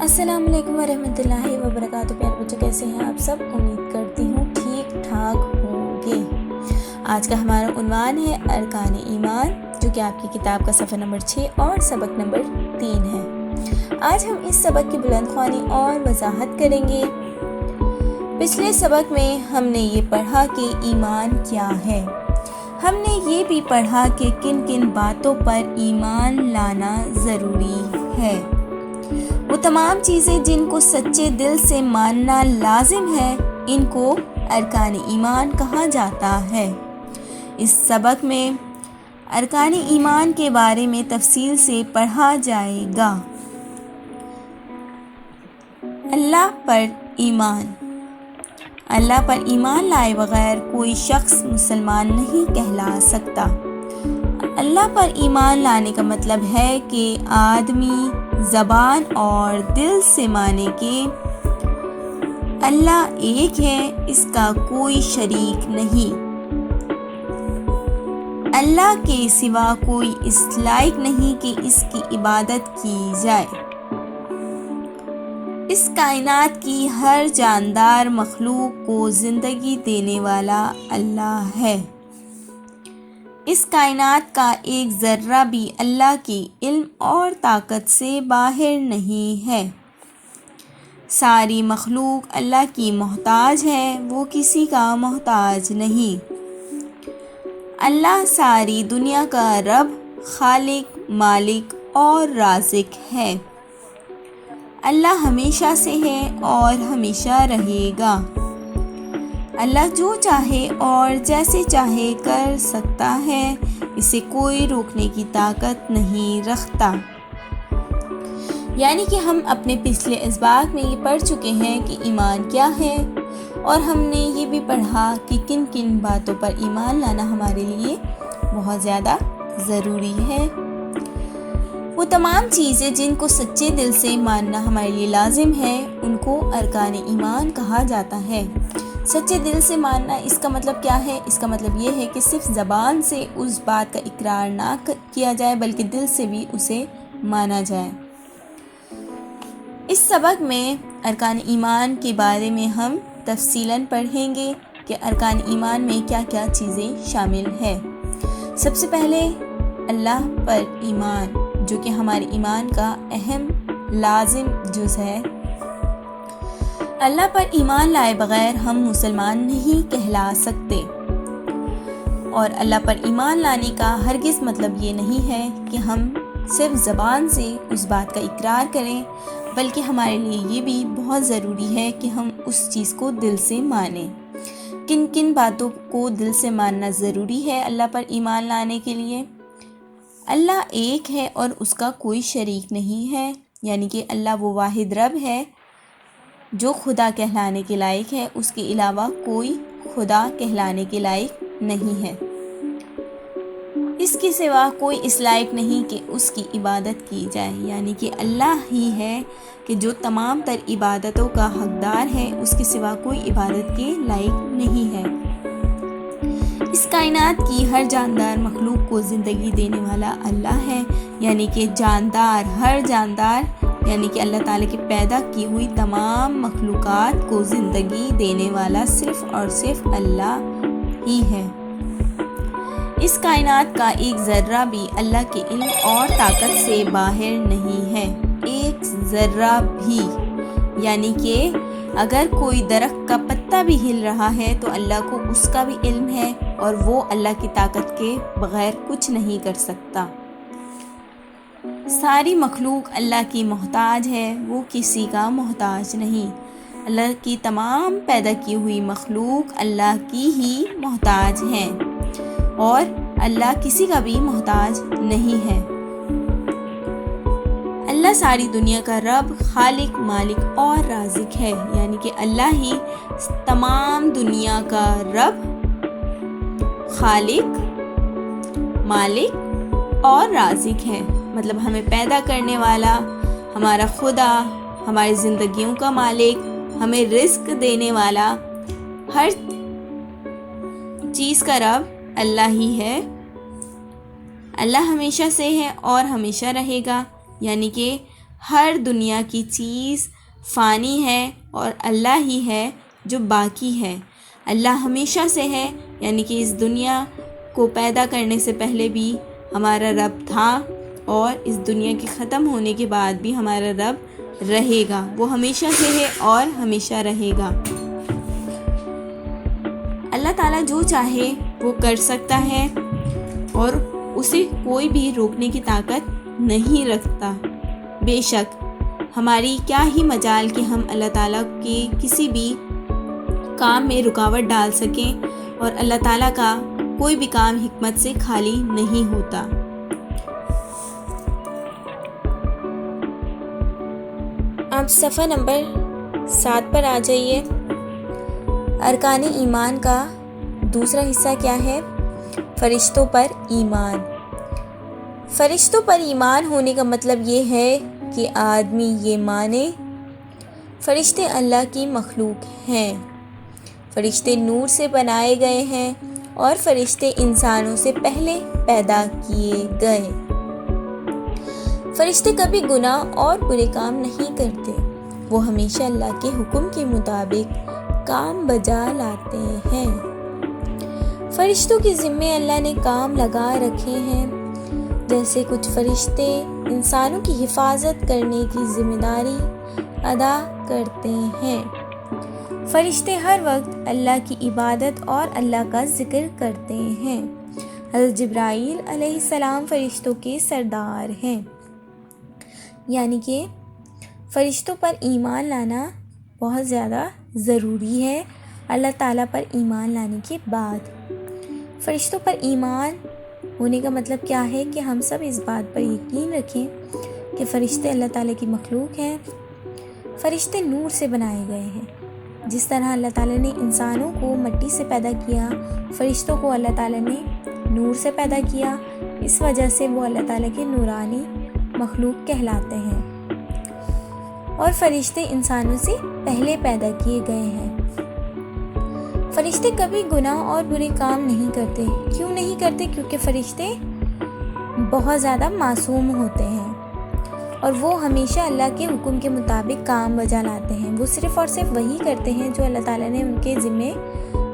السلام علیکم ورحمۃ اللہ وبرکاتہ۔ پیارے بچوں، کیسے ہیں آپ سب؟ امید کرتی ہوں ٹھیک ٹھاک ہوں گے۔ آج کا ہمارا عنوان ہے ارکان ایمان، جو کہ آپ کی کتاب کا صفحہ نمبر 6 اور سبق نمبر 3 ہے۔ آج ہم اس سبق کی بلند خوانی اور وضاحت کریں گے۔ پچھلے سبق میں ہم نے یہ پڑھا کہ ایمان کیا ہے۔ ہم نے یہ بھی پڑھا کہ کن کن باتوں پر ایمان لانا ضروری ہے۔ وہ تمام چیزیں جن کو سچے دل سے ماننا لازم ہے، ان کو ارکان ایمان کہا جاتا ہے۔ اس سبق میں ارکان ایمان کے بارے میں تفصیل سے پڑھا جائے گا۔ اللہ پر ایمان۔ اللہ پر ایمان لائے بغیر کوئی شخص مسلمان نہیں کہلا سکتا۔ اللہ پر ایمان لانے کا مطلب ہے کہ آدمی زبان اور دل سے مانے کہ اللہ ایک ہے، اس کا کوئی شریک نہیں۔ اللہ کے سوا کوئی اس لائق نہیں کہ اس کی عبادت کی جائے۔ اس کائنات کی ہر جاندار مخلوق کو زندگی دینے والا اللہ ہے۔ اس کائنات کا ایک ذرہ بھی اللہ کی علم اور طاقت سے باہر نہیں ہے۔ ساری مخلوق اللہ کی محتاج ہے، وہ کسی کا محتاج نہیں۔ اللہ ساری دنیا کا رب، خالق، مالک اور رازق ہے۔ اللہ ہمیشہ سے ہے اور ہمیشہ رہے گا۔ اللہ جو چاہے اور جیسے چاہے کر سکتا ہے، اسے کوئی روکنے کی طاقت نہیں رکھتا۔ یعنی کہ ہم اپنے پچھلے اسباق میں یہ پڑھ چکے ہیں کہ ایمان کیا ہے، اور ہم نے یہ بھی پڑھا کہ کن کن باتوں پر ایمان لانا ہمارے لیے بہت زیادہ ضروری ہے۔ وہ تمام چیزیں جن کو سچے دل سے ماننا ہمارے لیے لازم ہے، ان کو ارکان ایمان کہا جاتا ہے۔ سچے دل سے ماننا، اس کا مطلب کیا ہے؟ اس کا مطلب یہ ہے کہ صرف زبان سے اس بات کا اقرار نہ کیا جائے، بلکہ دل سے بھی اسے مانا جائے۔ اس سبق میں ارکان ایمان کے بارے میں ہم تفصیلاً پڑھیں گے کہ ارکان ایمان میں کیا کیا چیزیں شامل ہیں۔ سب سے پہلے اللہ پر ایمان، جو کہ ہمارے ایمان کا اہم لازم جز ہے۔ اللہ پر ایمان لائے بغیر ہم مسلمان نہیں کہلا سکتے، اور اللہ پر ایمان لانے کا ہرگز مطلب یہ نہیں ہے کہ ہم صرف زبان سے اس بات کا اقرار کریں، بلکہ ہمارے لیے یہ بھی بہت ضروری ہے کہ ہم اس چیز کو دل سے مانیں۔ کن کن باتوں کو دل سے ماننا ضروری ہے اللہ پر ایمان لانے کے لیے؟ اللہ ایک ہے اور اس کا کوئی شریک نہیں ہے، یعنی کہ اللہ وہ واحد رب ہے جو خدا کہلانے کے لائق ہے، اس کے علاوہ کوئی خدا کہلانے کے لائق نہیں ہے۔ اس کے سوا کوئی اس لائق نہیں کہ اس کی عبادت کی جائے، یعنی کہ اللہ ہی ہے کہ جو تمام تر عبادتوں کا حقدار ہے، اس کے سوا کوئی عبادت کے لائق نہیں ہے۔ اس کائنات کی ہر جاندار مخلوق کو زندگی دینے والا اللہ ہے، یعنی کہ جاندار، ہر جاندار، یعنی کہ اللہ تعالیٰ کی پیدا کی ہوئی تمام مخلوقات کو زندگی دینے والا صرف اور صرف اللہ ہی ہے۔ اس کائنات کا ایک ذرہ بھی اللہ کے علم اور طاقت سے باہر نہیں ہے، ایک ذرہ بھی، یعنی کہ اگر کوئی درخت کا پتا بھی ہل رہا ہے تو اللہ کو اس کا بھی علم ہے، اور وہ اللہ کی طاقت کے بغیر کچھ نہیں کر سکتا۔ ساری مخلوق اللہ کی محتاج ہے، وہ کسی کا محتاج نہیں۔ اللہ کی تمام پیدا کی ہوئی مخلوق اللہ کی ہی محتاج ہیں، اور اللہ کسی کا بھی محتاج نہیں ہے۔ اللہ ساری دنیا کا رب، خالق، مالک اور رازق ہے، یعنی کہ اللہ ہی تمام دنیا کا رب، خالق، مالک اور رازق ہے۔ مطلب ہمیں پیدا کرنے والا، ہمارا خدا، ہماری زندگیوں کا مالک، ہمیں رزق دینے والا، ہر چیز کا رب اللہ ہی ہے۔ اللہ ہمیشہ سے ہے اور ہمیشہ رہے گا، یعنی کہ ہر دنیا کی چیز فانی ہے اور اللہ ہی ہے جو باقی ہے۔ اللہ ہمیشہ سے ہے، یعنی کہ اس دنیا کو پیدا کرنے سے پہلے بھی ہمارا رب تھا اور اس دنیا کے ختم ہونے کے بعد بھی ہمارا رب رہے گا۔ وہ ہمیشہ سے ہے اور ہمیشہ رہے گا۔ اللہ تعالیٰ جو چاہے وہ کر سکتا ہے اور اسے کوئی بھی روکنے کی طاقت نہیں رکھتا۔ بے شک ہماری کیا ہی مجال کہ ہم اللہ تعالیٰ کے کسی بھی کام میں رکاوٹ ڈال سکیں، اور اللہ تعالیٰ کا کوئی بھی کام حکمت سے خالی نہیں ہوتا۔ اب صفحہ نمبر 7 پر آ جائیے۔ ارکان ایمان کا دوسرا حصہ کیا ہے؟ فرشتوں پر ایمان۔ فرشتوں پر ایمان ہونے کا مطلب یہ ہے کہ آدمی یہ مانے فرشتے اللہ کی مخلوق ہیں، فرشتے نور سے بنائے گئے ہیں اور فرشتے انسانوں سے پہلے پیدا کیے گئے۔ فرشتے کبھی گناہ اور برے کام نہیں کرتے، وہ ہمیشہ اللہ کے حکم کے مطابق کام بجا لاتے ہیں۔ فرشتوں کے ذمے اللہ نے کام لگا رکھے ہیں، جیسے کچھ فرشتے انسانوں کی حفاظت کرنے کی ذمہ داری ادا کرتے ہیں۔ فرشتے ہر وقت اللہ کی عبادت اور اللہ کا ذکر کرتے ہیں۔ حضرت جبرائیل علیہ السلام فرشتوں کے سردار ہیں، یعنی کہ فرشتوں پر ایمان لانا بہت زیادہ ضروری ہے اللہ تعالیٰ پر ایمان لانے کے بعد۔ فرشتوں پر ایمان ہونے کا مطلب کیا ہے کہ ہم سب اس بات پر یقین رکھیں کہ فرشتے اللہ تعالیٰ کی مخلوق ہیں۔ فرشتے نور سے بنائے گئے ہیں، جس طرح اللہ تعالیٰ نے انسانوں کو مٹی سے پیدا کیا، فرشتوں کو اللہ تعالیٰ نے نور سے پیدا کیا، اس وجہ سے وہ اللہ تعالیٰ کے نورانی مخلوق کہلاتے ہیں، اور فرشتے انسانوں سے پہلے پیدا کیے گئے ہیں۔ فرشتے کبھی گناہ اور برے کام نہیں کرتے۔ کیوں نہیں کرتے؟ کیونکہ فرشتے بہت زیادہ معصوم ہوتے ہیں اور وہ ہمیشہ اللہ کے حکم کے مطابق کام بجا لاتے ہیں۔ وہ صرف اور صرف وہی کرتے ہیں جو اللہ تعالیٰ نے ان کے ذمے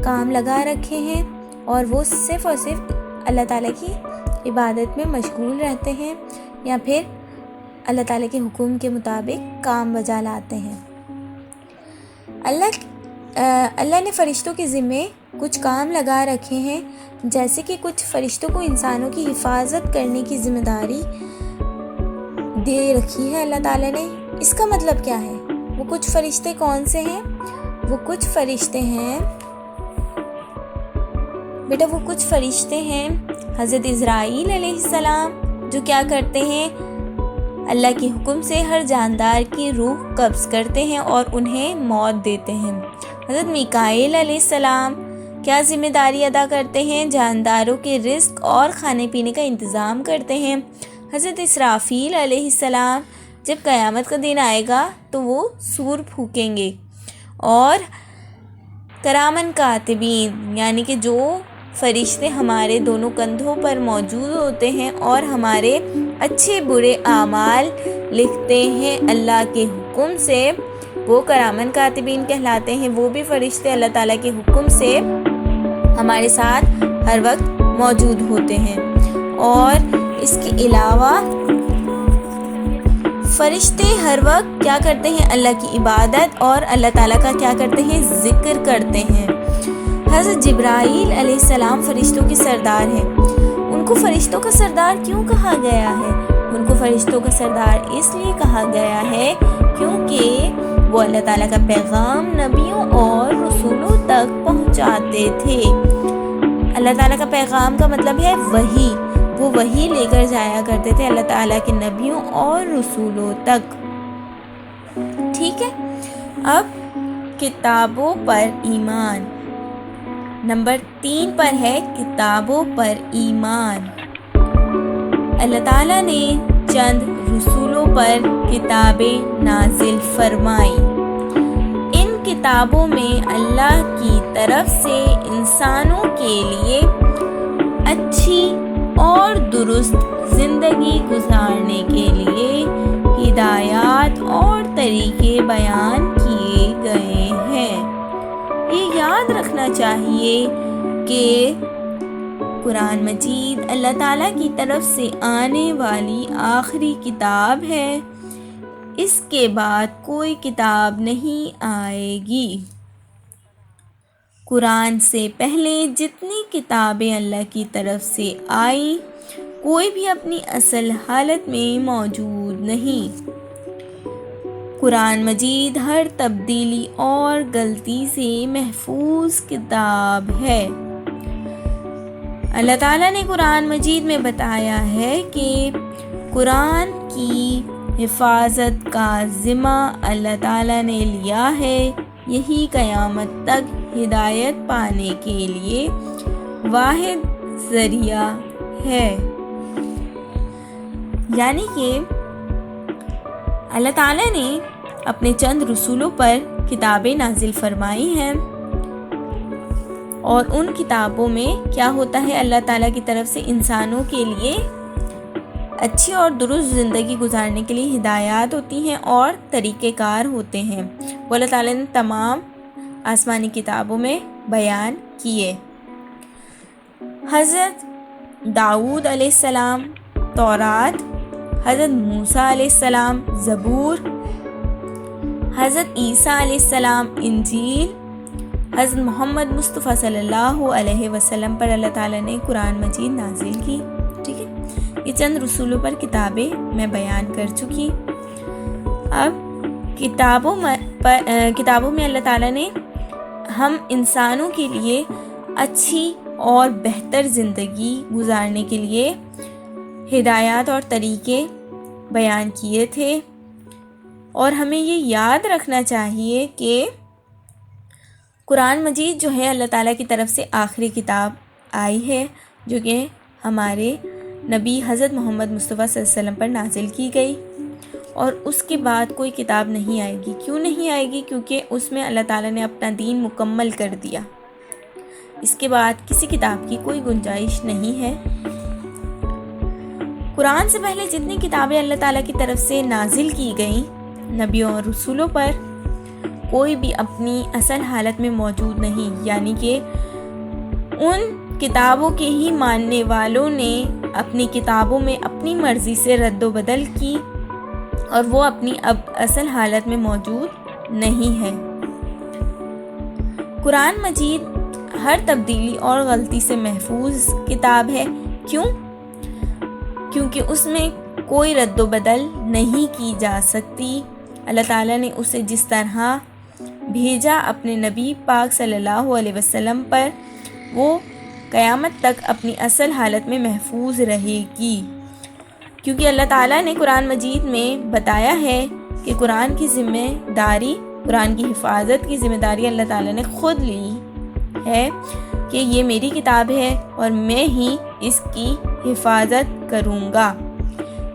کام لگا رکھے ہیں، اور وہ صرف اور صرف اللہ تعالیٰ کی عبادت میں مشغول رہتے ہیں یا پھر اللہ تعالیٰ کے حکم کے مطابق کام بجا لاتے ہیں۔ اللہ نے فرشتوں کے ذمے کچھ کام لگا رکھے ہیں، جیسے کہ کچھ فرشتوں کو انسانوں کی حفاظت کرنے کی ذمہ داری دے رکھی ہے اللہ تعالیٰ نے۔ اس کا مطلب کیا ہے؟ وہ کچھ فرشتے کون سے ہیں؟ وہ کچھ فرشتے ہیں بیٹا، وہ کچھ فرشتے ہیں حضرت اسرائیل علیہ السلام، جو کیا کرتے ہیں؟ اللہ کے حکم سے ہر جاندار کی روح قبض کرتے ہیں اور انہیں موت دیتے ہیں۔ حضرت میکائیل علیہ السلام کیا ذمہ داری ادا کرتے ہیں؟ جانداروں کے رزق اور کھانے پینے کا انتظام کرتے ہیں۔ حضرت اسرافیل علیہ السلام جب قیامت کا دن آئے گا تو وہ سور پھونکیں گے، اور کرامن کاتبین یعنی کہ جو فرشتے ہمارے دونوں کندھوں پر موجود ہوتے ہیں اور ہمارے اچھے برے اعمال لکھتے ہیں اللہ کے حکم سے، وہ کرامن کاتبین کہلاتے ہیں۔ وہ بھی فرشتے اللہ تعالیٰ کے حکم سے ہمارے ساتھ ہر وقت موجود ہوتے ہیں۔ اور اس کے علاوہ فرشتے ہر وقت کیا کرتے ہیں؟ اللہ کی عبادت اور اللہ تعالیٰ کا کیا کرتے ہیں؟ ذکر کرتے ہیں۔ حضرت جبرائیل علیہ السلام فرشتوں کے سردار ہیں۔ ان کو فرشتوں کا سردار کیوں کہا گیا ہے؟ ان کو فرشتوں کا سردار اس لیے کہا گیا ہے کیونکہ وہ اللہ تعالیٰ کا پیغام نبیوں اور رسولوں تک پہنچاتے تھے۔ اللہ تعالیٰ کا پیغام کا مطلب ہے وحی، وہ وحی لے کر جایا کرتے تھے اللہ تعالیٰ کے نبیوں اور رسولوں تک۔ ٹھیک ہے، اب کتابوں پر ایمان نمبر 3 پر ہے کتابوں پر ایمان۔ اللہ تعالیٰ نے چند رسولوں پر کتابیں نازل فرمائی۔ ان کتابوں میں اللہ کی طرف سے انسانوں کے لیے اچھی اور درست زندگی گزارنے کے لیے ہدایات ہدایات اور طریقے بیان کیے گئے ہیں۔ یہ یاد رکھنا چاہیے کہ قرآن مجید اللہ تعالیٰ کی طرف سے آنے والی آخری کتاب ہے۔ اس کے بعد کوئی کتاب نہیں آئے گی۔ قرآن سے پہلے جتنی کتابیں اللہ کی طرف سے آئیں، کوئی بھی اپنی اصل حالت میں موجود نہیں۔ قرآن مجید ہر تبدیلی اور غلطی سے محفوظ کتاب ہے۔ اللہ تعالیٰ نے قرآن مجید میں بتایا ہے کہ قرآن کی حفاظت کا ذمہ اللہ تعالیٰ نے لیا ہے۔ یہی قیامت تک ہدایت پانے کے لیے واحد ذریعہ ہے۔ یعنی کہ اللہ تعالیٰ نے اپنے چند رسولوں پر کتابیں نازل فرمائی ہیں، اور ان کتابوں میں کیا ہوتا ہے، اللہ تعالیٰ کی طرف سے انسانوں کے لیے اچھی اور درست زندگی گزارنے کے لیے ہدایات ہوتی ہیں اور طریقہ کار ہوتے ہیں، وہ اللہ تعالیٰ نے تمام آسمانی کتابوں میں بیان کیے۔ حضرت داؤد علیہ السلام تورات، حضرت موسیٰ علیہ السلام زبور، حضرت عیسیٰ علیہ السلام انجیل، حضرت محمد مصطفیٰ صلی اللہ علیہ وسلم پر اللہ تعالیٰ نے قرآن مجید نازل کی۔ ٹھیک ہے، یہ چند رسولوں پر کتابیں میں بیان کر چکی۔ اب کتابوں میں اللہ تعالیٰ نے ہم انسانوں کے لیے اچھی اور بہتر زندگی گزارنے کے لیے ہدایات اور طریقے بیان کیے تھے، اور ہمیں یہ یاد رکھنا چاہیے کہ قرآن مجید جو ہے اللہ تعالیٰ کی طرف سے آخری کتاب آئی ہے، جو کہ ہمارے نبی حضرت محمد مصطفیٰ صلی اللہ علیہ وسلم پر نازل کی گئی، اور اس کے بعد کوئی کتاب نہیں آئے گی۔ کیوں نہیں آئے گی؟ کیونکہ اس میں اللہ تعالیٰ نے اپنا دین مکمل کر دیا۔ اس کے بعد کسی کتاب کی کوئی گنجائش نہیں ہے۔ قرآن سے پہلے جتنی کتابیں اللہ تعالیٰ کی طرف سے نازل کی گئیں نبیوں اور رسولوں پر، کوئی بھی اپنی اصل حالت میں موجود نہیں، یعنی کہ ان کتابوں کے ہی ماننے والوں نے اپنی کتابوں میں اپنی مرضی سے رد و بدل کی، اور وہ اپنی اب اصل حالت میں موجود نہیں ہے۔ قرآن مجید ہر تبدیلی اور غلطی سے محفوظ کتاب ہے۔ کیوں؟ کیونکہ اس میں کوئی رد و بدل نہیں کی جا سکتی۔ اللہ تعالیٰ نے اسے جس طرح بھیجا اپنے نبی پاک صلی اللہ علیہ وسلم پر، وہ قیامت تک اپنی اصل حالت میں محفوظ رہے گی، کیونکہ اللہ تعالیٰ نے قرآن مجید میں بتایا ہے کہ قرآن کی حفاظت کی ذمہ داری اللہ تعالیٰ نے خود لی ہے، کہ یہ میری کتاب ہے اور میں ہی اس کی حفاظت کروں گا۔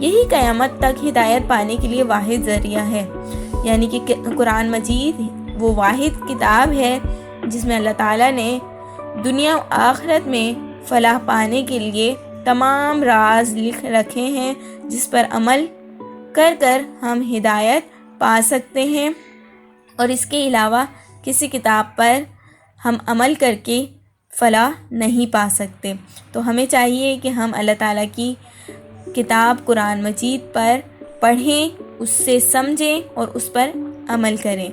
یہی قیامت تک ہدایت پانے کے لیے واحد ذریعہ ہے، یعنی کہ قرآن مجید وہ واحد کتاب ہے جس میں اللہ تعالیٰ نے دنیا و آخرت میں فلاح پانے کے لیے تمام راز لکھ رکھے ہیں، جس پر عمل کر کر ہم ہدایت پا سکتے ہیں، اور اس کے علاوہ کسی کتاب پر ہم عمل کر کے فلاح نہیں پا سکتے۔ تو ہمیں چاہیے کہ ہم اللہ تعالیٰ کی کتاب قرآن مجید پر پڑھیں، اس سے سمجھیں اور اس پر عمل کریں۔